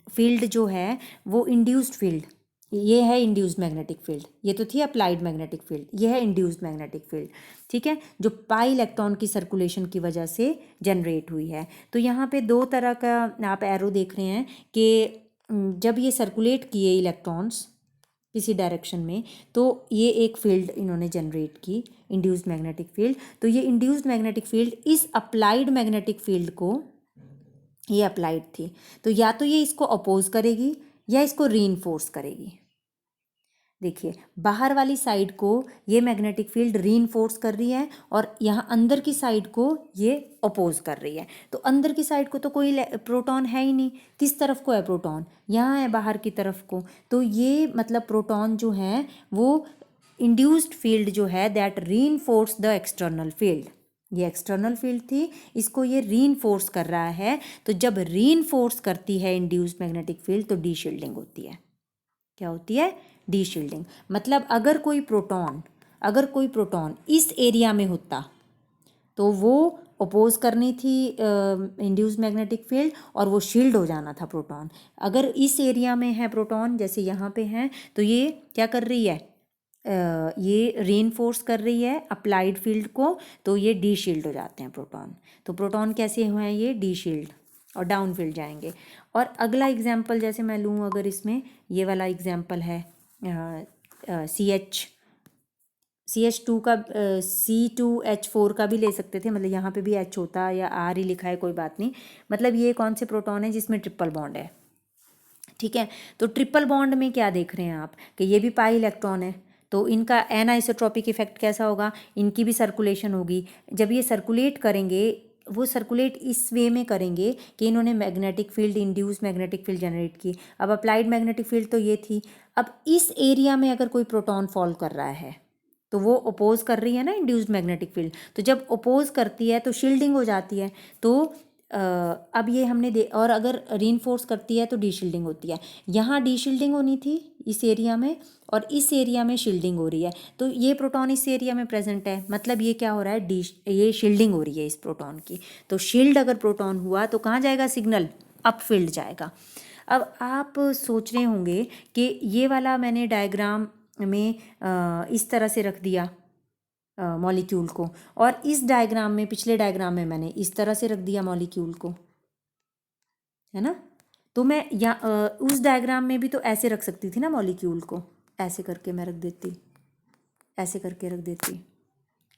Speaker 1: फील्ड जो है वो इंड्यूस्ड फील्ड ये है इंड्यूस्ड मैग्नेटिक फील्ड, ये तो थी अप्लाइड मैग्नेटिक फील्ड, ये है इंड्यूस्ड मैग्नेटिक फील्ड, ठीक है, जो पाई इलेक्ट्रॉन की सर्कुलेशन की वजह से जनरेट हुई है। तो यहाँ पे दो तरह का आप एरो देख रहे हैं कि जब ये सर्कुलेट किए इलेक्ट्रॉन्स किसी डायरेक्शन में, तो ये एक फील्ड इन्होंने जनरेट की, इंड्यूस्ड मैग्नेटिक फील्ड। तो ये इंड्यूस्ड मैग्नेटिक फील्ड इस अप्लाइड मैग्नेटिक फील्ड को, ये अप्लाइड थी, तो या तो ये इसको अपोज करेगी या इसको रीइंफोर्स करेगी। देखिए बाहर वाली साइड को ये मैग्नेटिक फील्ड रीइंफोर्स कर रही है और यहाँ अंदर की साइड को ये अपोज कर रही है। तो अंदर की साइड को तो कोई प्रोटॉन है ही नहीं, किस तरफ को है प्रोटॉन, यहाँ है बाहर की तरफ को। तो ये मतलब प्रोटॉन जो है वो इंड्यूस्ड फील्ड जो है that reinforce the external field, ये एक्सटर्नल फील्ड थी, इसको ये रीइंफोर्स कर रहा है। तो जब रीइंफोर्स करती है इंड्यूस्ड मैग्नेटिक फील्ड तो डी शील्डिंग होती है। क्या होती है? D shielding. मतलब अगर कोई प्रोटॉन इस एरिया में होता तो वो अपोज करनी थी इंड्यूस्ड मैग्नेटिक फील्ड और वो शील्ड हो जाना था प्रोटॉन। अगर इस एरिया में है प्रोटॉन, जैसे यहाँ पे है, तो ये क्या कर रही है, ये रीइंफोर्स कर रही है अप्लाइड फील्ड को, तो ये डी शील्ड हो जाते हैं प्रोटॉन। तो प्रोटॉन कैसे हुए हैं, ये डी शील्ड और डाउन फील्ड जाएंगे। और अगला एग्जाम्पल जैसे मैं लूँ, अगर इसमें ये वाला एग्जाम्पल है CH2 का, C2H4 का भी ले सकते थे, मतलब यहाँ पे भी H होता या R ही लिखा है, कोई बात नहीं। मतलब ये कौन से प्रोटॉन है जिसमें ट्रिपल बॉन्ड है, ठीक है। तो ट्रिपल बॉन्ड में क्या देख रहे हैं आप कि ये भी पाई इलेक्ट्रॉन है, तो इनका एनाइसोट्रॉपिक इफेक्ट कैसा होगा, इनकी भी सर्कुलेशन होगी। जब ये सर्कुलेट करेंगे, वो सर्कुलेट इस वे में करेंगे कि इन्होंने magnetic field, induce magnetic field generate की। अब अप्लाइड मैग्नेटिक फील्ड तो ये थी, अब इस एरिया में अगर कोई प्रोटॉन फॉल कर रहा है तो वो अपोज कर रही है ना इंड्यूस्ड मैग्नेटिक फील्ड, तो जब अपोज करती है तो शील्डिंग हो जाती है। तो अब ये हमने और अगर रीइंफोर्स करती है तो डी शील्डिंग होती है। यहाँ डी शील्डिंग होनी थी इस एरिया में, और इस एरिया में शील्डिंग हो रही है। तो ये प्रोटॉन इस एरिया में प्रेजेंट है, मतलब ये क्या हो रहा है, ये शील्डिंग हो रही है इस प्रोटॉन की। तो शील्ड अगर प्रोटॉन हुआ तो कहाँ जाएगा सिग्नल, अप फील्ड जाएगा। अब आप सोच रहे होंगे कि ये वाला मैंने डायग्राम में इस तरह से रख दिया मॉलिक्यूल को, और इस डायग्राम में, पिछले डायग्राम में मैंने इस तरह से रख दिया मॉलिक्यूल को, है ना। तो मैं या उस डायग्राम में भी तो ऐसे रख सकती थी ना मॉलिक्यूल को, ऐसे करके मैं रख देती, ऐसे करके रख देती,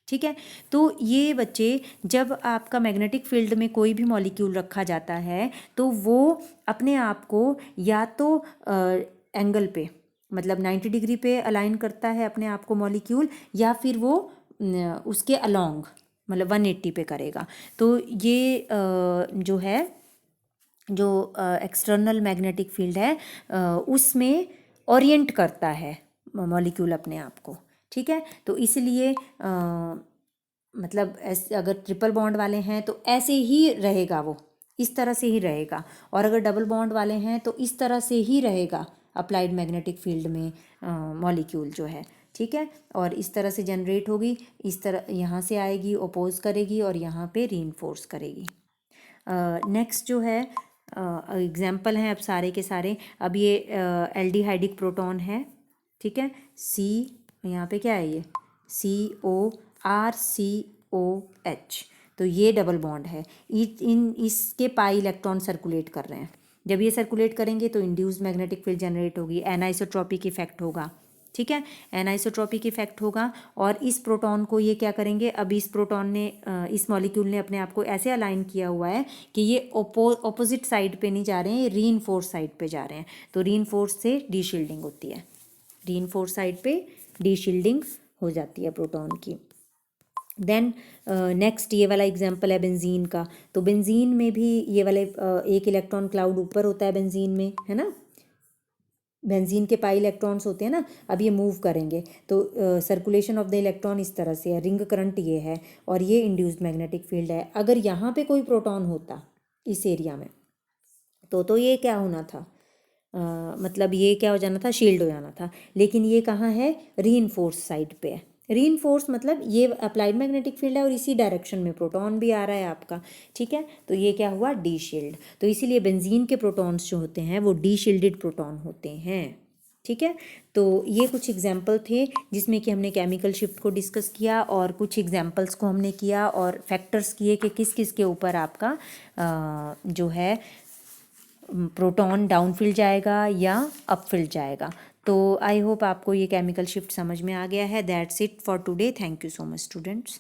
Speaker 1: ठीक है। तो ये बच्चे, जब आपका मैग्नेटिक फील्ड में कोई भी मॉलिक्यूल रखा जाता है तो वो अपने आप को या तो एंगल पे, मतलब 90 डिग्री पे अलाइन करता है अपने आप को मॉलिक्यूल, या फिर वो उसके अलोंग, मतलब 180 पे करेगा। तो ये जो है, जो एक्सटर्नल मैग्नेटिक फील्ड है उसमें ओरिएंट करता है मॉलिक्यूल अपने आप को, ठीक है। तो इसलिए मतलब ऐसे अगर ट्रिपल बॉन्ड वाले हैं तो ऐसे ही रहेगा, वो इस तरह से ही रहेगा, और अगर डबल बॉन्ड वाले हैं तो इस तरह से ही रहेगा अप्लाइड मैग्नेटिक फील्ड में मॉलिक्यूल जो है, ठीक है। और इस तरह से जनरेट होगी, इस तरह यहाँ से आएगी, ओपोज करेगी और यहाँ पे रीइंफोर्स करेगी। नेक्स्ट जो है एग्जाम्पल हैं अब सारे के सारे। अब ये एल्डिहाइडिक प्रोटॉन है, ठीक है, सी, यहाँ पे क्या है, ये CORCOH, तो ये डबल बॉन्ड है। इसके पाई इलेक्ट्रॉन सर्कुलेट कर रहे हैं। जब ये सर्कुलेट करेंगे तो इंड्यूस्ड मैग्नेटिक फील्ड जनरेट होगी, एनाइसोट्रॉपिक इफेक्ट होगा, ठीक है, एनाइसोट्रॉपिक इफेक्ट होगा। और इस प्रोटॉन को ये क्या करेंगे, अब इस प्रोटॉन ने, इस मॉलिक्यूल ने अपने आप को ऐसे अलाइन किया हुआ है कि ये ऑपोजिट साइड पे नहीं जा रहे हैं, ये रीइंफोर्स साइड पे जा रहे हैं। तो रीइंफोर्स से डी शील्डिंग होती है, रीइंफोर्स साइड पे डी शील्डिंग हो जाती है प्रोटॉन की। देन नेक्स्ट ये वाला एग्जांपल है बेंजीन का। तो बेंजीन में भी ये वाले एक इलेक्ट्रॉन क्लाउड ऊपर होता है बेंजीन में, है ना, बेंजीन के पाई इलेक्ट्रॉन्स होते हैं ना। अब ये मूव करेंगे तो सर्कुलेशन ऑफ द इलेक्ट्रॉन इस तरह से है, रिंग करंट ये है, और ये इंड्यूस्ड मैग्नेटिक फील्ड है। अगर यहाँ पे कोई प्रोटॉन होता इस एरिया में तो ये क्या होना था, मतलब ये क्या हो जाना था, शील्ड हो जाना था। लेकिन ये कहाँ है, रीइंफोर्स साइड पे है। रीइंफोर्स मतलब ये अप्लाइड मैग्नेटिक फील्ड है और इसी डायरेक्शन में प्रोटॉन भी आ रहा है आपका, ठीक है। तो ये क्या हुआ, डी शील्ड। तो इसीलिए बेंजीन के प्रोटॉन्स जो होते हैं वो डी शील्डेड प्रोटॉन होते हैं। ठीक है। तो ये कुछ एग्जाम्पल थे जिसमें कि हमने केमिकल शिफ्ट को डिस्कस किया और कुछ एग्जाम्पल्स को हमने किया और फैक्टर्स किए कि किस किस के ऊपर आपका जो है प्रोटॉन डाउनफिल जाएगा या अपफिल जाएगा। तो आई होप आपको ये केमिकल शिफ्ट समझ में आ गया है। That's it for today. Thank you so much students.